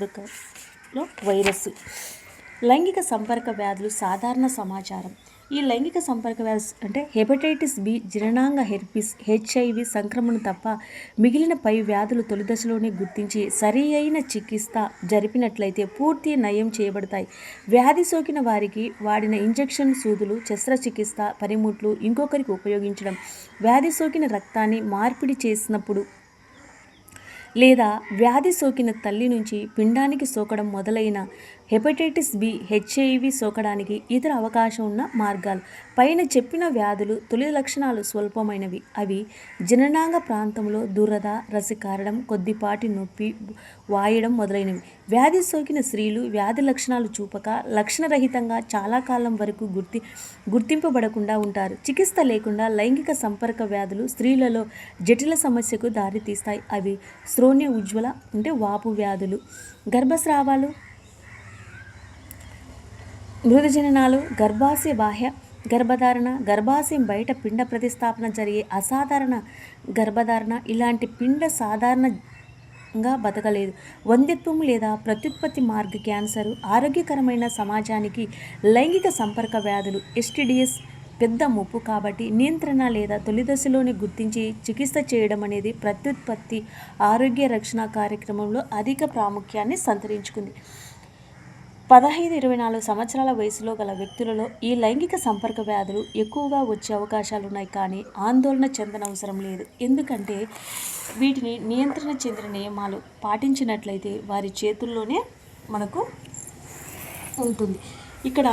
నిరోధకలో virus. లైంగిక సంపర్క వ్యాధులు సాధారణ సమాచారం. ఈ లైంగిక సంపర్క వ్యాధి అంటే హెపటైటిస్ బి, జననాంగ హెర్పిస్, హెచ్ఐవి సంక్రమణ తప్ప మిగిలిన పై వ్యాధులు తొలి దశలోనే గుర్తించి సరి అయిన చికిత్స జరిపినట్లయితే పూర్తి నయం చేయబడతాయి. వ్యాధి సోకిన వారికి వాడిన ఇంజెక్షన్, సూదులు, శస్త్రచికిత్స, పనిముట్లు ఇంకొకరికి ఉపయోగించడం, వ్యాధి సోకిన రక్తాన్ని మార్పిడి చేసినప్పుడు లేదా వ్యాధి సోకిన తల్లి నుంచి పిండానికి సోకడం మొదలైన హెపటైటిస్ బి, హెచ్ఐవి సోకడానికి ఇతర అవకాశం ఉన్న మార్గాలు. పైన చెప్పిన వ్యాధులు తొలి లక్షణాలు స్వల్పమైనవి. అవి జననాంగ ప్రాంతంలో దురద, రసి కారడం, కొద్దిపాటి నొప్పి, వాయడం మొదలైనవి. వ్యాధి సోకిన స్త్రీలు వ్యాధి లక్షణాలు చూపక లక్షణరహితంగా చాలా కాలం వరకు గుర్తింపబడకుండా ఉంటారు. చికిత్స లేకుండా లైంగిక సంపర్క వ్యాధులు స్త్రీలలో జటిల సమస్యకు దారితీస్తాయి. అవి శ్రోణ్య ఉజ్వల అంటే వాపు వ్యాధులు, గర్భస్రావాలు, మృదుజననాలు, గర్భాశయ బాహ్య గర్భధారణ, గర్భాశయం బయట పిండ ప్రతిస్థాపన జరిగే అసాధారణ గర్భధారణ. ఇలాంటి పిండ సాధారణంగా బతకలేదు. వంధ్యత్వం లేదా ప్రత్యుత్పత్తి మార్గ క్యాన్సరు. ఆరోగ్యకరమైన సమాజానికి లైంగిక సంపర్క వ్యాధులు ఎస్టిడిఎస్ పెద్ద ముప్పు కాబట్టి నియంత్రణ లేదా తొలి దశలోనే గుర్తించి చికిత్స చేయడం అనేది ప్రత్యుత్పత్తి ఆరోగ్య రక్షణ కార్యక్రమంలో అధిక ప్రాముఖ్యాన్ని సంతరించుకుంది. 15-24 సంవత్సరాల వయసులో గల వ్యక్తులలో ఈ లైంగిక సంపర్క వ్యాధులు ఎక్కువగా వచ్చే అవకాశాలు ఉన్నాయి. కానీ ఆందోళన చెందనవసరం లేదు. ఎందుకంటే వీటిని నియంత్రణ చెందిన నియమాలు పాటించినట్లయితే వారి చేతుల్లోనే మనకు ఉంటుంది. ఇక్కడ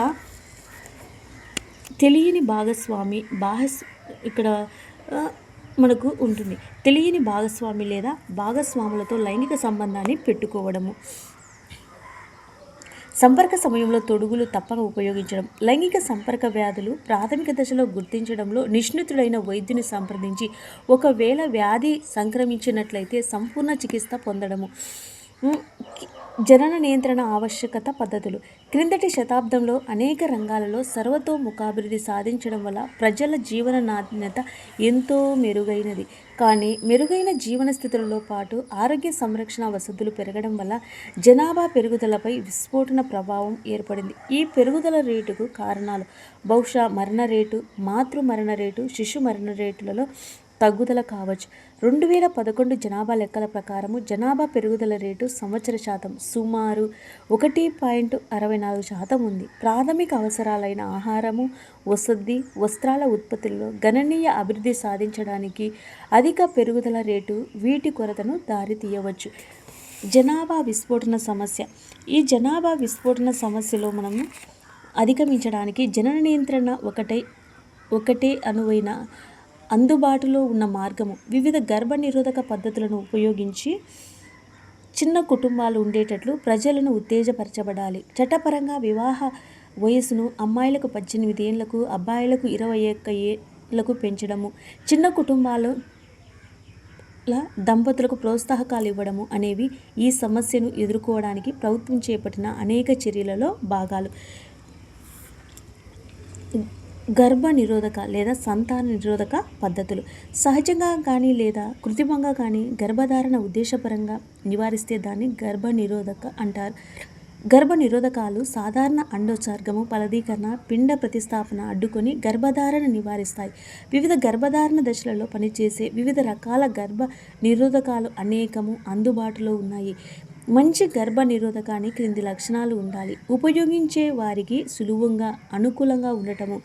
తెలియని భాగస్వామి ఇక్కడ మనకు ఉంటుంది. తెలియని భాగస్వామి లేదా భాగస్వాములతో లైంగిక సంబంధాన్ని పెట్టుకోవడము, సంపర్క సమయంలో తొడుగులు తప్పక ఉపయోగించడం. లైంగిక సంపర్క వ్యాధులు ప్రాథమిక దశలో గుర్తించడంలో నిష్ణాతుడైన వైద్యుని సంప్రదించి ఒకవేళ వ్యాధి సంక్రమించినట్లయితే సంపూర్ణ చికిత్స పొందడము. జనన నియంత్రణ ఆవశ్యకత పద్ధతులు. క్రిందటి శతాబ్దంలో అనేక రంగాలలో సర్వతోముఖాభివృద్ధి సాధించడం వల్ల ప్రజల జీవన నాణ్యత ఎంతో మెరుగైనది. కానీ మెరుగైన జీవన స్థితులతో పాటు ఆరోగ్య సంరక్షణ వసతులు పెరగడం వల్ల జనాభా పెరుగుదలపై విస్ఫోటన ప్రభావం ఏర్పడింది. ఈ పెరుగుదల రేటుకు కారణాలు బహుశా మరణ రేటు, మాతృ మరణ రేటు, శిశు మరణ రేటులలో తగ్గుదల కావచ్చు. 2011 జనాభా లెక్కల ప్రకారము జనాభా పెరుగుదల రేటు సంవత్సర శాతం సుమారు 1.64% ఉంది. ప్రాథమిక అవసరాలైన ఆహారము, వసతి, వస్త్రాల ఉత్పత్తుల్లో గణనీయ అభివృద్ధి సాధించడానికి అధిక పెరుగుదల రేటు వీటి కొరతను దారితీయవచ్చు. జనాభా విస్ఫోటన సమస్య. ఈ జనాభా విస్ఫోటన సమస్యలో మనము అధిగమించడానికి జనన నియంత్రణ ఒకటే అనువైన అందుబాటులో ఉన్న మార్గము. వివిధ గర్భ నిరోధక పద్ధతులను ఉపయోగించి చిన్న కుటుంబాలు ఉండేటట్లు ప్రజలను ఉత్తేజపరచబడాలి. చట్టపరంగా వివాహ వయసును అమ్మాయిలకు 18 ఏళ్లకు, అబ్బాయిలకు 21 ఏళ్లకు పెంచడము, చిన్న కుటుంబాల దంపతులకు ప్రోత్సాహకాలు ఇవ్వడము అనేవి ఈ సమస్యను ఎదుర్కోవడానికి ప్రభుత్వం చేపట్టిన అనేక చర్యలలో భాగాలు. గర్భ నిరోధక లేదా సంతాన నిరోధక పద్ధతులు. సహజంగా కానీ లేదా కృత్రిమంగా కానీ గర్భధారణ ఉద్దేశపరంగా నివారిస్తే దాన్ని గర్భ నిరోధక అంటారు. గర్భ నిరోధకాలు సాధారణ అండోత్సర్గము, ఫలదీకరణ, పిండ ప్రతిస్థాపన అడ్డుకొని గర్భధారణ నివారిస్తాయి. వివిధ గర్భధారణ దశలలో పనిచేసే వివిధ రకాల గర్భ నిరోధకాలు అనేకము అందుబాటులో ఉన్నాయి. మంచి గర్భ నిరోధకాన్ని క్రింది లక్షణాలు ఉండాలి. ఉపయోగించే వారికి సులువుగా, అనుకూలంగా ఉండటము,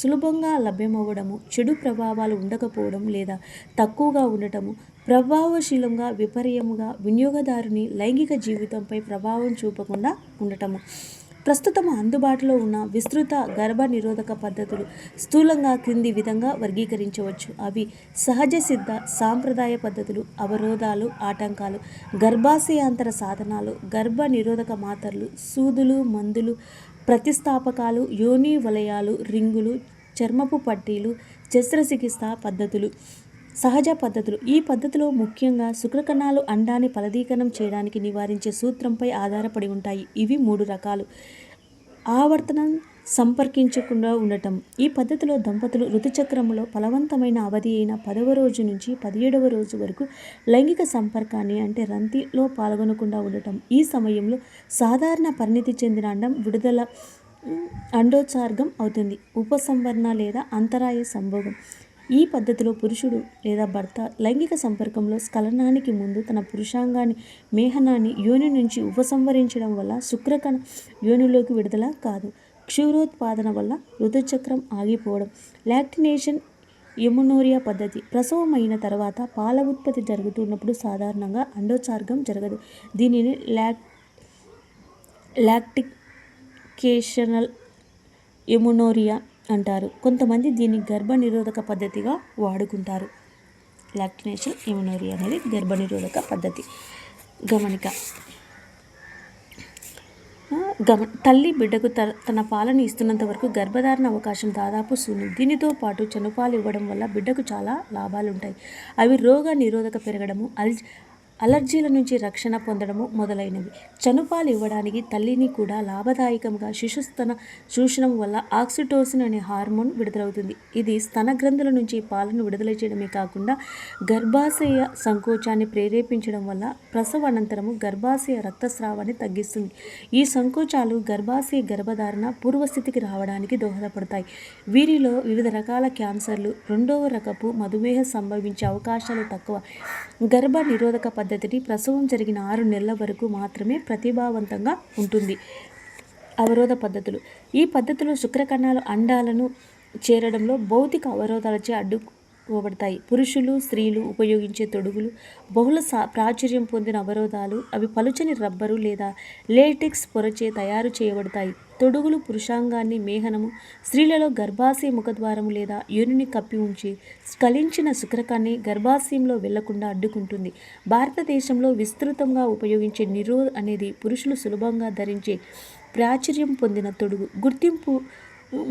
సులభంగా లభ్యమవ్వడము, చెడు ప్రభావాలు ఉండకపోవడం లేదా తక్కువగా ఉండటము, ప్రభావశీలంగా విపర్యముగా వినియోగదారుని లైంగిక జీవితంపై ప్రభావం చూపకుండా ఉండటము. ప్రస్తుతం అందుబాటులో ఉన్న విస్తృత గర్భ నిరోధక పద్ధతులు స్థూలంగా క్రింది విధంగా వర్గీకరించవచ్చు. అవి సహజ సిద్ధ, సాంప్రదాయ పద్ధతులు, అవరోధాలు, ఆటంకాలు, గర్భాశయాంతర సాధనాలు, గర్భ నిరోధక మాత్రలు, సూదులు, మందులు, ప్రతిస్థాపకాలు, యోని వలయాలు, రింగులు, చర్మపు పట్టీలు, శస్త్రచికిత్స పద్ధతులు. సహజ పద్ధతులు. ఈ పద్ధతిలో ముఖ్యంగా శుక్రకణాలు అండాన్ని ఫలదీకరణం చేయడానికి నివారించే సూత్రంపై ఆధారపడి ఉంటాయి. ఇవి 3 రకాలు. ఆవర్తనం సంపర్కించకుండా ఉండటం. ఈ పద్ధతిలో దంపతులు ఋతుచక్రంలో ఫలవంతమైన అవధి అయిన 10వ రోజు నుంచి 17వ రోజు వరకు లైంగిక సంపర్కాన్ని అంటే రంతిలో పాల్గొనకుండా ఉండటం. ఈ సమయంలో సాధారణ పరిణితి చెందిన అండం విడుదల అండోత్సర్గం అవుతుంది. ఉపసంహరణ లేదా అంతరాయ సంభోగం. ఈ పద్ధతిలో పురుషుడు లేదా భర్త లైంగిక సంపర్కంలో స్ఖలనానికి ముందు తన పురుషాంగాన్ని మేహనాన్ని యోని నుంచి ఉపసంహరించడం వల్ల శుక్రకణ యోనిలోకి విడుదల కాదు. క్షీరోత్పాదన వల్ల ఋతుచక్రం ఆగిపోవడం. లాక్టినేషన్ ఎమునోరియా పద్ధతి. ప్రసవం అయిన తర్వాత పాల ఉత్పత్తి జరుగుతున్నప్పుడు సాధారణంగా అండోత్సర్గం జరగదు. దీనిని లాక్టికేషనల్ ఎమునోరియా అంటారు. కొంతమంది దీన్ని గర్భనిరోధక పద్ధతిగా వాడుకుంటారు. లాక్టినేషన్ ఎమునోరియా అనేది గర్భనిరోధక పద్ధతి. గమనిక. తల్లి బిడ్డకు తన పాలను ఇస్తున్నంత వరకు గర్భధారణ అవకాశం దాదాపు శూన్యం. దీనితో పాటు చనుపాలు ఇవ్వడం వల్ల బిడ్డకు చాలా లాభాలుంటాయి. అవి రోగ నిరోధక పెరగడము, అలర్జీల నుంచి రక్షణ పొందడము మొదలైనవి. చనుపాలు ఇవ్వడానికి తల్లిని కూడా లాభదాయకంగా శిశుస్తన శోషణం వల్ల ఆక్సిటోసిన్ అనే హార్మోన్ విడుదలవుతుంది. ఇది స్తన గ్రంథుల నుంచి పాలను విడుదల చేయడమే కాకుండా గర్భాశయ సంకోచాన్ని ప్రేరేపించడం వల్ల ప్రసవ అనంతరము గర్భాశయ రక్తస్రావాన్ని తగ్గిస్తుంది. ఈ సంకోచాలు గర్భధారణ పూర్వస్థితికి రావడానికి దోహదపడతాయి. వీరిలో వివిధ రకాల క్యాన్సర్లు, 2వ రకపు మధుమేహం సంభవించే అవకాశాలు తక్కువ. గర్భ నిరోధక పద్ధతిని ప్రసవం జరిగిన 6 నెలల వరకు మాత్రమే ప్రతిభావంతంగా ఉంటుంది. అవరోధ పద్ధతులు. ఈ పద్ధతిలో శుక్రకణాలు అండాలను చేరడంలో భౌతిక అవరోధాలచే అడ్డుకోబడతాయి. పురుషులు, స్త్రీలు ఉపయోగించే తొడుగులు బహుళ ప్రాచుర్యం పొందిన అవరోధాలు. అవి పలుచని రబ్బరు లేదా లేటెక్స్ పొరచే తయారు చేయబడతాయి. తొడుగులు పురుషాంగాన్ని మేహనము, స్త్రీలలో గర్భాశయ ముఖద్వారము లేదా యోనిని కప్పి ఉంచి స్ఖలించిన శుక్రకాన్ని గర్భాశయంలో వెళ్లకుండా అడ్డుకుంటుంది. భారతదేశంలో విస్తృతంగా ఉపయోగించే నిరోధ్ అనేది పురుషులు సులభంగా ధరించే ప్రాచుర్యం పొందిన తొడుగు. గుర్తింపు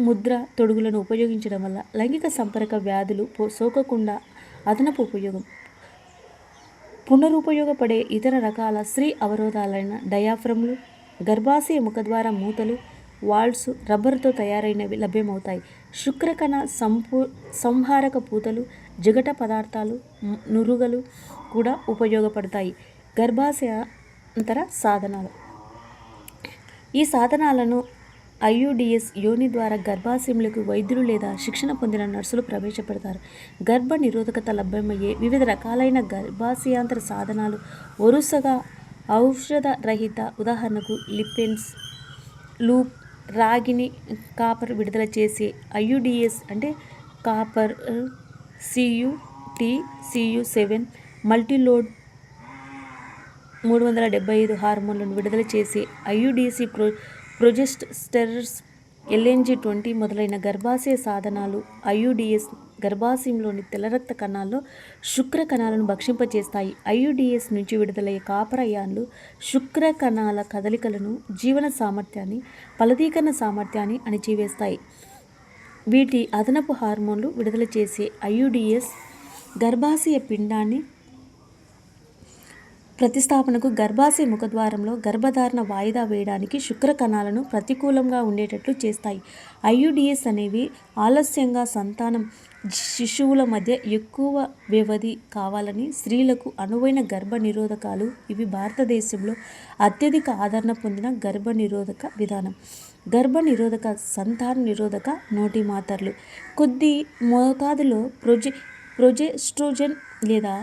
ముద్ర తొడుగులను ఉపయోగించడం వల్ల లైంగిక సంపర్క వ్యాధులు సోకకుండా అదనపు ఉపయోగం. పునరుపయోగపడే ఇతర రకాల స్త్రీ అవరోధాలైన డయాఫ్రమ్లు, గర్భాశయ ముఖద్వార మూతలు, వాల్వ్స్ రబ్బరుతో తయారైనవి లభ్యమవుతాయి. శుక్రకణ సంహారక పూతలు, జిగట పదార్థాలు, నురుగలు కూడా ఉపయోగపడతాయి. గర్భాశయాంతర సాధనాలు. ఈ సాధనాలను IUDs యోని ద్వారా గర్భాశయంలోకి వైద్యులు లేదా శిక్షణ పొందిన నర్సులు ప్రవేశపెడతారు. గర్భ నిరోధకత లభ్యమయ్యే వివిధ రకాలైన గర్భాశయాంతర సాధనాలు వరుసగా ఔషధ రహిత, ఉదాహరణకు లిపెన్స్, లూప్, రాగిని కాపర్ విడుదల చేసే IUDs అంటే కాపర్, CU7 మల్టీలోడ్ 375 హార్మోన్లను విడుదల చేసే IUDC, ప్రొజెస్టెరాన్స్, LNG-20 మొదలైన గర్భాశయ సాధనాలు. IUDs గర్భాశయంలోని తెల్ల రక్త కణాల్లో శుక్ర కణాలను భక్షింపచేస్తాయి. IUDs నుంచి విడుదలయ్యే కాపర్ అయాన్లు శుక్ర కణాల కదలికలను, జీవన సామర్థ్యాన్ని, ఫలదీకరణ సామర్థ్యాన్ని అణిచివేస్తాయి. వీటి అదనపు హార్మోన్లు విడుదల చేసే IUDs గర్భాశయ పిండాన్ని ప్రతిస్థాపనకు, గర్భాశయ ముఖద్వారంలో గర్భధారణ వాయిదా వేయడానికి శుక్ర కణాలను ప్రతికూలంగా ఉండేటట్లు చేస్తాయి. IUDs అనేవి ఆలస్యంగా సంతానం శిశువుల మధ్య ఎక్కువ వ్యవధి కావాలని స్త్రీలకు అనువైన గర్భ నిరోధకాలు. ఇవి భారతదేశంలో అత్యధిక ఆదరణ పొందిన గర్భ నిరోధక విధానం. గర్భ నిరోధక సంతాన నిరోధక నోటి మాత్రలు. కొద్ది మోతాదులో ప్రొజెస్ట్రోజెన్ లేదా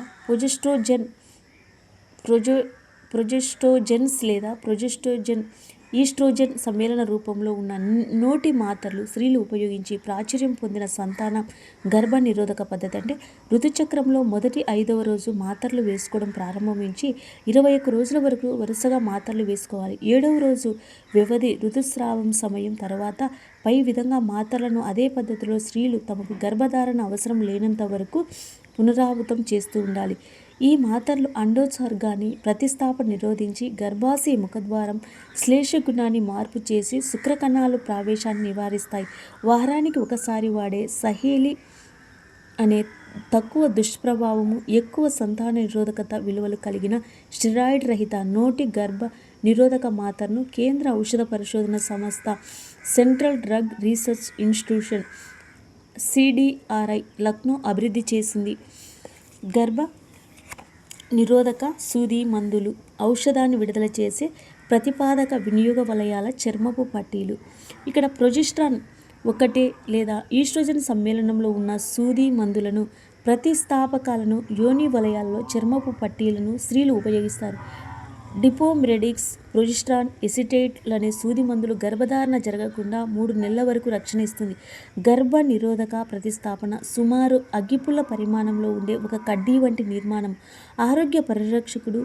ప్రొజెస్టోజెన్స్ లేదా ఈస్ట్రోజెన్ సమ్మేళన రూపంలో ఉన్న నోటి మాత్రలు స్త్రీలు ఉపయోగించి ప్రాచుర్యం పొందిన సంతాన గర్భ నిరోధక పద్ధతి. అంటే ఋతుచక్రంలో మొదటి 5వ రోజు మాత్రలు వేసుకోవడం ప్రారంభించి 21 రోజుల వరకు వరుసగా మాత్రలు వేసుకోవాలి. 7వ రోజు వ్యవధి ఋతుస్రావం సమయం తర్వాత పై విధంగా మాత్రలను అదే పద్ధతిలో స్త్రీలు తమకు గర్భధారణ అవసరం లేనంత వరకు పునరావృతం చేస్తూ ఉండాలి. ఈ మాత్రలు అండోత్సర్గాన్ని ప్రతిస్థాపన నిరోధించి గర్భాశయ ముఖద్వారం శ్లేష గుణాన్ని మార్పు చేసి శుక్రకణాలు ప్రవేశాన్ని నివారిస్తాయి. వారానికి ఒకసారి వాడే సహేలి అనే తక్కువ దుష్ప్రభావము, ఎక్కువ సంతాన నిరోధకత విలువలు కలిగిన స్టెరాయిడ్ రహిత నోటి గర్భ నిరోధక మాత్రను కేంద్ర ఔషధ పరిశోధన సంస్థ central drug research institution CDRI Lucknow అభివృద్ధి చేసింది. గర్భ నిరోధక సూది మందులు ఔషధాన్ని విడుదల చేసే ప్రతిపాదక వినియోగ వలయాల చర్మపు పట్టీలు. ఇక్కడ ప్రొజెస్ట్రాన్ ఒకటే లేదా ఈస్ట్రోజన్ సమ్మేళనంలో ఉన్న సూది మందులను ప్రతిస్థాపకాలను యోని వలయాల్లో చర్మపు పట్టీలను స్త్రీలు ఉపయోగిస్తారు. డిపోమిరెడిక్స్, ప్రొజెస్ట్రాన్ ఎసిటేట్లనే సూది మందులు గర్భధారణ జరగకుండా 3 నెలల వరకు రక్షణ ఇస్తుంది. గర్భ నిరోధక ప్రతిస్థాపన సుమారు అగ్గిపుల్ల పరిమాణంలో ఉండే ఒక కడ్డీ వంటి నిర్మాణం. ఆరోగ్య పరిరక్షకుడు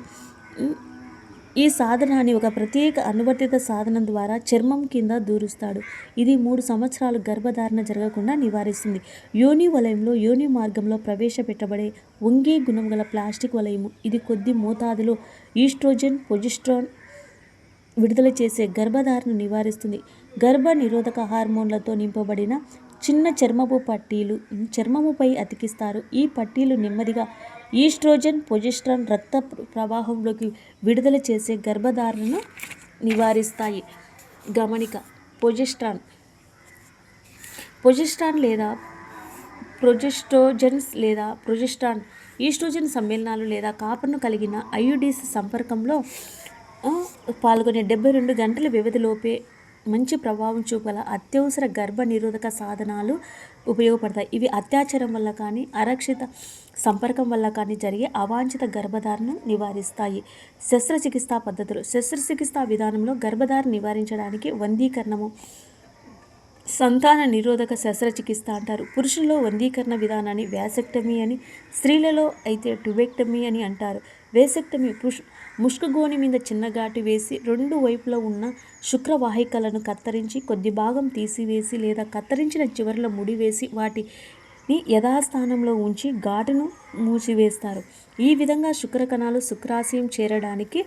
ఈ సాధనాన్ని ఒక ప్రత్యేక అనువర్తిత సాధనం ద్వారా చర్మం కింద దూరుస్తాడు. ఇది 3 సంవత్సరాలు గర్భధారణ జరగకుండా నివారిస్తుంది. యోని వలయంలో యోని మార్గంలో ప్రవేశపెట్టబడే వంగే గుణం గల ప్లాస్టిక్ వలయము. ఇది కొద్ది మోతాదులో ఈస్ట్రోజన్, ప్రొజెస్ట్రాన్ విడుదల చేసే గర్భధారణ నివారిస్తుంది. గర్భ నిరోధక హార్మోన్లతో నింపబడిన చిన్న చర్మపు పట్టీలు చర్మముపై అతికిస్తారు. ఈ పట్టీలు నెమ్మదిగా ఈస్ట్రోజన్, ప్రొజెస్ట్రాన్ రక్త ప్రవాహంలోకి విడుదల చేసే గర్భధారణను నివారిస్తాయి. గమనిక: ప్రొజెస్ట్రాన్ లేదా ప్రొజెస్ట్రోజెన్స్ లేదా ప్రొజెస్ట్రాన్ ఈస్ట్రోజన్ సమ్మేళనాలు లేదా కాపర్ను కలిగిన ఐయుడిస్ సంపర్కంలో పాల్గొనే 72 గంటల వ్యవధిలోపే మంచి ప్రభావం చూపగల అత్యవసర గర్భ నిరోధక సాధనాలు ఉపయోగపడతాయి. ఇవి అత్యాచారం వల్ల కానీ అరక్షిత సంపర్కం వల్ల కానీ జరిగే అవాంఛిత గర్భధారణను నివారిస్తాయి. శస్త్రచికిత్సా పద్ధతులు. శస్త్రచికిత్సా విధానంలో గర్భధారణ నివారించడానికి వందీకరణము, సంతాన నిరోధక శస్త్రచికిత్స అంటారు. పురుషుల్లో వందీకరణ విధానాన్ని వ్యాసెక్టమీ అని, స్త్రీలలో అయితే ట్యూబెక్టమీ అని అంటారు. వేసెక్టమీ ముష్కగోని మీద చిన్న ఘాటు వేసి 2 వైపులా ఉన్న శుక్రవాహికలను కత్తిరించి కొద్ది భాగం తీసివేసి లేదా కత్తిరించిన చివరలో ముడివేసి వాటిని యథాస్థానంలో ఉంచి ఘాటును మూసివేస్తారు. ఈ విధంగా శుక్రకణాలు శుక్రాశయం చేరడానికి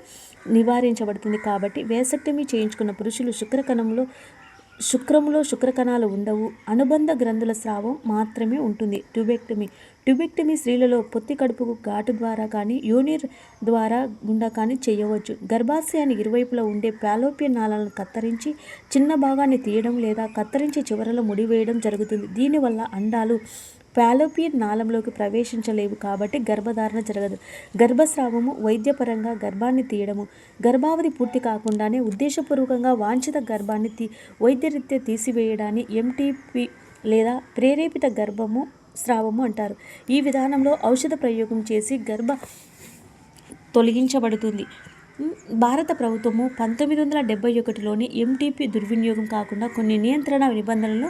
నివారించబడుతుంది. కాబట్టి వేసెక్టమీ చేయించుకున్న పురుషులు శుక్రములో శుక్రకణాలు ఉండవు. అనుబంధ గ్రంథుల స్రావం మాత్రమే ఉంటుంది. ట్యూబెక్టమీ స్త్రీలలో పొత్తి కడుపుకు ఘాటు ద్వారా కానీ యోని ద్వారా గుండా కానీ చేయవచ్చు. గర్భాశయానికి ఇరువైపులా ఉండే ఫాలోపియన్ నాళాలను కత్తిరించి చిన్న భాగాన్ని తీయడం లేదా కత్తిరించి చివరలో ముడివేయడం జరుగుతుంది. దీనివల్ల అండాలు ఫాలోపియన్ నాళంలోకి ప్రవేశించలేవు కాబట్టి గర్భధారణ జరగదు. గర్భస్రావము వైద్యపరంగా గర్భాన్ని తీయడము. గర్భావధి పూర్తి కాకుండానే ఉద్దేశపూర్వకంగా వాంఛిత గర్భాన్ని వైద్యరీత్యా తీసివేయడాన్ని ఎంటీపీ లేదా ప్రేరేపిత స్రావము అంటారు. ఈ విధానంలో ఔషధ ప్రయోగం చేసి గర్భ తొలగించబడుతుంది. భారత ప్రభుత్వము 1971లోని ఎంటీపీ దుర్వినియోగం కాకుండా కొన్ని నియంత్రణ నిబంధనలను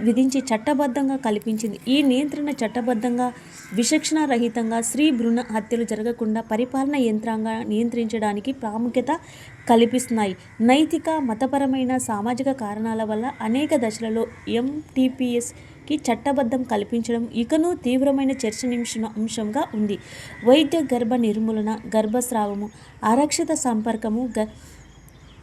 విధించి చట్టబద్ధంగా కల్పించింది. ఈ నియంత్రణ చట్టబద్ధంగా విచక్షణ రహితంగా స్త్రీ భ్రూణ హత్యలు జరగకుండా పరిపాలన యంత్రాంగా నియంత్రించడానికి ప్రాముఖ్యత కల్పిస్తున్నాయి. నైతిక, మతపరమైన, సామాజిక కారణాల వల్ల అనేక దశలలో ఎంటీపీఎస్కి చట్టబద్ధం కల్పించడం ఇకనూ తీవ్రమైన చర్చనీయాంశంగా ఉంది. వైద్య గర్భ నిర్మూలన, గర్భస్రావము, అరక్షిత సంపర్కము,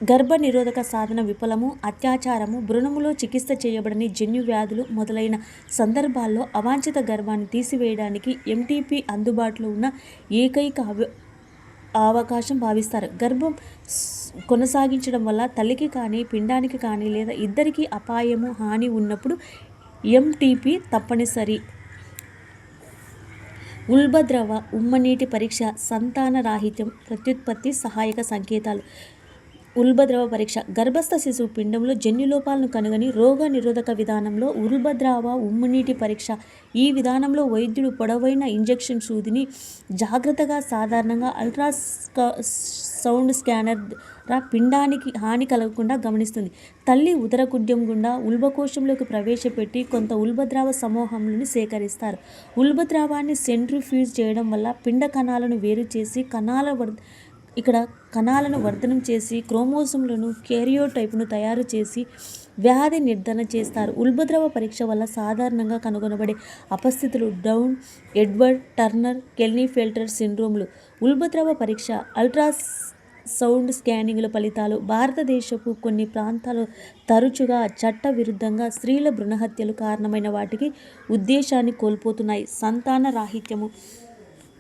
గర్భ నిరోధక సాధన విఫలము, అత్యాచారము, భ్రూణములో చికిత్స చేయబడని జన్యు వ్యాధులు మొదలైన సందర్భాల్లో అవాంఛిత గర్భాన్ని తీసివేయడానికి ఎంటీపీ అందుబాటులో ఉన్న ఏకైక అవకాశం భావిస్తారు. గర్భం కొనసాగించడం వల్ల తల్లికి కానీ పిండానికి కానీ లేదా ఇద్దరికీ అపాయము, హాని ఉన్నప్పుడు ఎంటీపీ తప్పనిసరి. ఉల్బద్రవ ఉమ్మనీటి పరీక్ష సంతాన రాహిత్యం ప్రత్యుత్పత్తి సహాయక సంకేతాలు. ఉల్బద్రవ పరీక్ష గర్భస్థ శిశువు పిండంలో జన్యులోపాలను కనుగొని రోగ నిరోధక విధానంలో ఉల్బద్రవ ఉమ్మనీటి పరీక్ష. ఈ విధానంలో వైద్యుడు పొడవైన ఇంజెక్షన్ సూదిని జాగ్రత్తగా సాధారణంగా అల్ట్రాసౌండ్ స్కానర్ పిండానికి హాని కలగకుండా గమనిస్తుంది. తల్లి ఉదరకుడ్యం గుండా ఉల్బకోశంలోకి ప్రవేశపెట్టి కొంత ఉల్బద్రావ సమూహంలోని సేకరిస్తారు. ఉల్బద్రావాన్ని సెంట్రిఫ్యూజ్ చేయడం వల్ల పిండ కణాలను వేరు చేసి కణాలను వర్ధనం చేసి క్రోమోజోమ్లను కెరియోటైపును తయారు చేసి వ్యాధి నిర్ధారణ చేస్తారు. ఉల్బద్రవ పరీక్ష వల్ల సాధారణంగా కనుగొనబడే అపస్థితులు డౌన్, ఎడ్వర్డ్, టర్నర్, కెల్నీఫెల్టర్ సిండ్రోమ్లు. ఉల్బద్రవ పరీక్ష అల్ట్రాసౌండ్ స్కానింగ్ల ఫలితాలు. భారతదేశపు కొన్ని ప్రాంతాలు తరచుగా చట్ట విరుద్ధంగా స్త్రీల భ్రూణహత్యలు కారణమైన వాటికి ఉద్దేశాన్ని కోల్పోతున్నాయి. సంతాన రాహిత్యము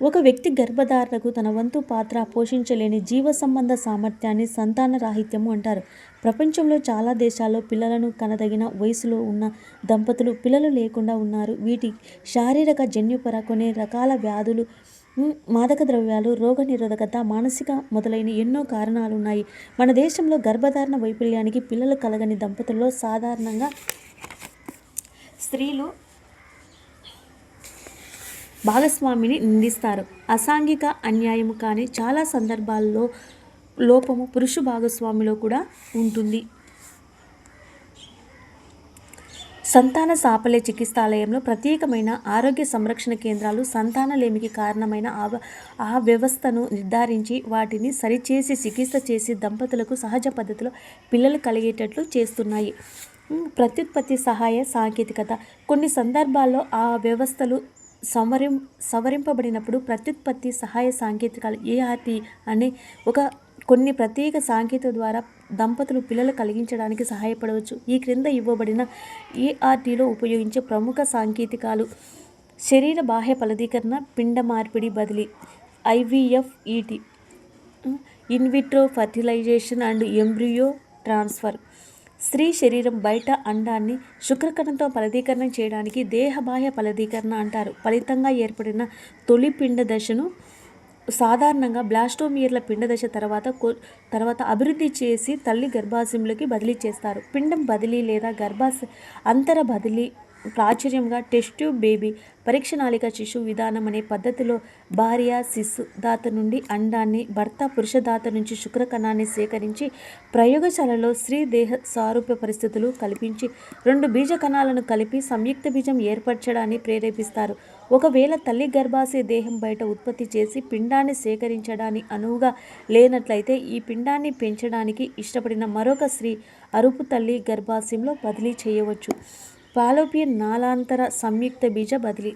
ఒక వ్యక్తి గర్భధారణకు తన వంతు పాత్ర పోషించలేని జీవ సంబంధ సామర్థ్యాన్ని సంతాన రాహిత్యము అంటారు. ప్రపంచంలో చాలా దేశాల్లో పిల్లలను కనదగిన వయసులో ఉన్న దంపతులు పిల్లలు లేకుండా ఉన్నారు. వీటి శారీరక, జన్యుపర కొన్ని రకాల వ్యాధులు, మాదక ద్రవ్యాలు, రోగ నిరోధకత, మానసిక మొదలైన ఎన్నో కారణాలున్నాయి. మన దేశంలో గర్భధారణ వైఫల్యానికి పిల్లలు కలగని దంపతుల్లో సాధారణంగా స్త్రీలు భాగస్వామిని నిందిస్తారు. అసాంఘిక అన్యాయము కానీ చాలా సందర్భాల్లో లోపము పురుష భాగస్వామిలో కూడా ఉంటుంది. సంతాన సాఫల్య చికిత్సాలయంలో ప్రత్యేకమైన ఆరోగ్య సంరక్షణ కేంద్రాలు సంతానలేమికి కారణమైన ఆ వ్యవస్థను నిర్ధారించి వాటిని సరిచేసి చికిత్స చేసి దంపతులకు సహజ పద్ధతిలో పిల్లలు కలిగేటట్లు చేస్తున్నాయి. ప్రత్యుత్పత్తి సహాయ సాంకేతికత. కొన్ని సందర్భాల్లో ఆ వ్యవస్థలు సవరింపబడినప్పుడు ప్రత్యుత్పత్తి సహాయ సాంకేతికాలు ఏఆర్టీ అనే కొన్ని ప్రత్యేక సాంకేతిక ద్వారా దంపతులు పిల్లలు కలిగించడానికి సహాయపడవచ్చు. ఈ క్రింద ఇవ్వబడిన ఏఆర్టీలో ఉపయోగించే ప్రముఖ సాంకేతికాలు: శరీర బాహ్య ఫలదీకరణ, పిండ మార్పిడి బదిలీ, IVF-ET, in vitro fertilisation and embryo transfer. స్త్రీ శరీరం బయట అండాన్ని శుక్రకణంతో ఫలదీకరణ చేయడానికి దేహ బాహ్య ఫలదీకరణ అంటారు. ఫలితంగా ఏర్పడిన తొలి పిండ దశను సాధారణంగా బ్లాస్టోమియర్ల పిండ దశ తర్వాత అభివృద్ధి చేసి తల్లి గర్భాశయంలోకి బదిలీ చేస్తారు. పిండం బదిలీ లేదా అంతర బదిలీ ప్రాచుర్యంగా టెస్ట్ ట్యూబ్ బేబీ పరీక్ష నాళిక శిశువు విధానం అనే పద్ధతిలో భార్య శిశు దాత నుండి అండాన్ని, భర్త పురుష దాత నుంచి శుక్రకణాన్ని సేకరించి ప్రయోగశాలలో స్త్రీ దేహ సారూప్య పరిస్థితులు కల్పించి 2 బీజ కణాలను కలిపి సంయుక్త బీజం ఏర్పరచడాన్ని ప్రేరేపిస్తారు. ఒకవేళ తల్లి గర్భాశయ దేహం బయట ఉత్పత్తి చేసి పిండాన్ని సేకరించడాన్ని అనువుగా లేనట్లయితే ఈ పిండాన్ని పెంచడానికి ఇష్టపడిన మరొక స్త్రీ అరుపు తల్లి గర్భాశయంలో బదిలీ చేయవచ్చు. ఫాలోపియన్ నాళాంతర సంయుక్త బీజ బదిలీ.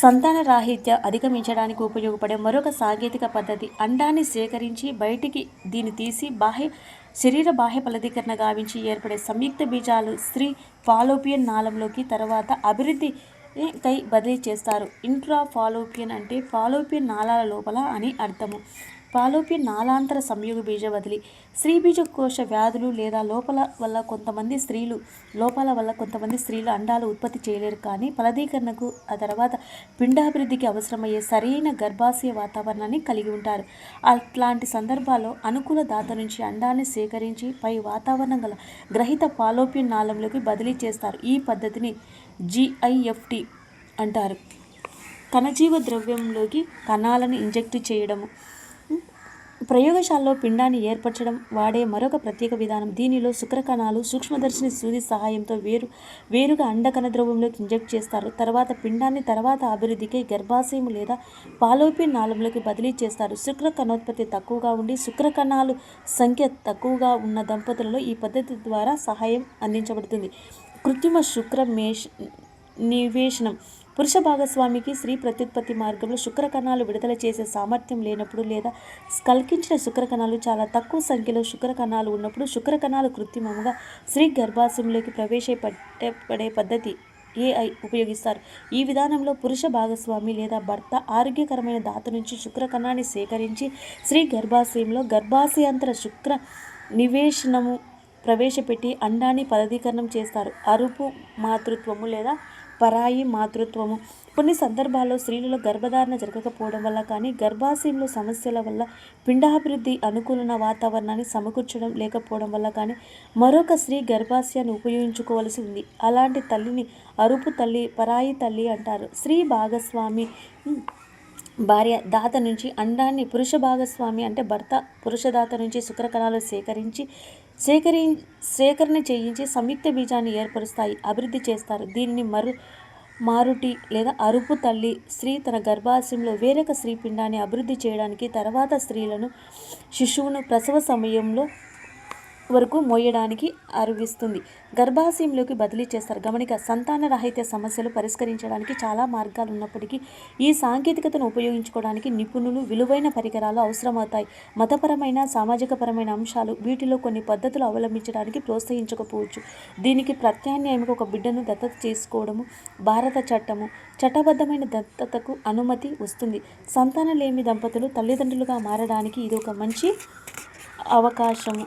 సంతాన రాహిత్య అధిగమించడానికి ఉపయోగపడే మరొక సాంకేతిక పద్ధతి అండాన్ని సేకరించి బయటికి దీన్ని తీసి శరీర బాహ్య ఫలదీకరణ గావించి ఏర్పడే సంయుక్త బీజాలు స్త్రీ ఫాలోపియన్ నాళంలోకి తర్వాత అభివృద్ధి కై బదిలీ చేస్తారు. ఇంట్రా ఫాలోపియన్ అంటే ఫాలోపియన్ నాళాల లోపల అని అర్థము. ఫాలోపియన్ నాళాంతర సంయోగ బీజ బదిలీ. స్త్రీ బీజకోశ వ్యాధులు లేదా లోపాల వల్ల కొంతమంది స్త్రీలు అండాలు ఉత్పత్తి చేయలేరు, కానీ ఫలదీకరణకు ఆ తర్వాత పిండాభివృద్ధికి అవసరమయ్యే సరైన గర్భాశయ వాతావరణాన్ని కలిగి ఉంటారు. అట్లాంటి సందర్భాల్లో అనుకూల దాత నుంచి అండాన్ని సేకరించి పై వాతావరణం గల గ్రహీత ఫాలోపియన్ నాళంలోకి బదిలీ చేస్తారు. ఈ పద్ధతిని GIFT అంటారు. కణజీవ ద్రవ్యంలోకి కణాలను ఇంజెక్ట్ చేయడము. ప్రయోగశాలలో పిండాన్ని ఏర్పరచడం వాడే మరొక ప్రత్యేక విధానం. దీనిలో శుక్రకణాలు సూక్ష్మదర్శిని సూది సహాయంతో వేరుగా అండకణ ద్రవ్యంలోకి ఇంజెక్ట్ చేస్తారు. తర్వాత పిండాన్ని అభివృద్ధికి గర్భాశయం లేదా ఫాలోపియన్ నాళంలోకి బదిలీ చేస్తారు. శుక్ర కణోత్పత్తి తక్కువగా ఉండి శుక్రకణాలు సంఖ్య తక్కువగా ఉన్న దంపతులలో ఈ పద్ధతి ద్వారా సహాయం అందించబడుతుంది. కృత్రిమ శుక్ర నివేశనం. పురుష భాగస్వామికి స్త్రీ ప్రత్యుత్పత్తి మార్గంలో శుక్రకణాలు విడుదల చేసే సామర్థ్యం లేనప్పుడు లేదా స్కల్కించిన శుక్రకణాలు చాలా తక్కువ సంఖ్యలో శుక్రకణాలు ఉన్నప్పుడు శుక్రకణాలు కృత్రిమంగా స్త్రీ గర్భాశయంలోకి ప్రవేశపెట్టే పద్ధతి AI ఉపయోగిస్తారు. ఈ విధానంలో పురుష భాగస్వామి లేదా భర్త ఆరోగ్యకరమైన దాత నుంచి శుక్రకణాన్ని సేకరించి స్త్రీ గర్భాశయంలో గర్భాశయాంతర శుక్ర నివేశనము ప్రవేశపెట్టి అండాన్ని ఫలదీకరణం చేస్తారు. అరుపు మాతృత్వము లేదా పరాయి మాతృత్వము. కొన్ని సందర్భాల్లో స్త్రీలలో గర్భధారణ జరగకపోవడం వల్ల కానీ గర్భాశయంలో సమస్యల వల్ల పిండాభివృద్ధి అనుకూల వాతావరణాన్ని సమకూర్చడం లేకపోవడం వల్ల కానీ మరొక స్త్రీ గర్భాశయాన్ని ఉపయోగించుకోవలసి ఉంది. అలాంటి తల్లిని అరుపు తల్లి, పరాయి తల్లి అంటారు. స్త్రీ భాగస్వామి భార్య దాత నుంచి అండాన్ని పురుష భాగస్వామి అంటే భర్త పురుష దాత నుంచి శుక్రకణాలు సేకరణ చేయించి సంయుక్త బీజాన్ని ఏర్పరుస్తాయి, అభివృద్ధి చేస్తారు. దీనిని మారుటి లేదా అరుపు తల్లి. స్త్రీ తన గర్భాశయంలో వేరొక స్త్రీ పిండాన్ని అభివృద్ధి చేయడానికి తర్వాత శిశువును ప్రసవ సమయంలో వరకు మోయడానికి అరువిస్తుంది. గర్భాశయంలోకి బదిలీ చేస్తారు. గమనిక, సంతాన రాహిత్య సమస్యలు పరిష్కరించడానికి చాలా మార్గాలు ఉన్నప్పటికీ ఈ సాంకేతికతను ఉపయోగించుకోవడానికి నిపుణులు, విలువైన పరికరాలు అవసరమవుతాయి. మతపరమైన, సామాజికపరమైన అంశాలు వీటిలో కొన్ని పద్ధతులు అవలంబించడానికి ప్రోత్సహించకపోవచ్చు. దీనికి ప్రత్యామ్నాయంగా ఒక బిడ్డను దత్తత చేసుకోవడము భారత చట్టబద్ధమైన దత్తతకు అనుమతి వస్తుంది. సంతానం లేని దంపతులు తల్లిదండ్రులుగా మారడానికి ఇది ఒక మంచి అవకాశము.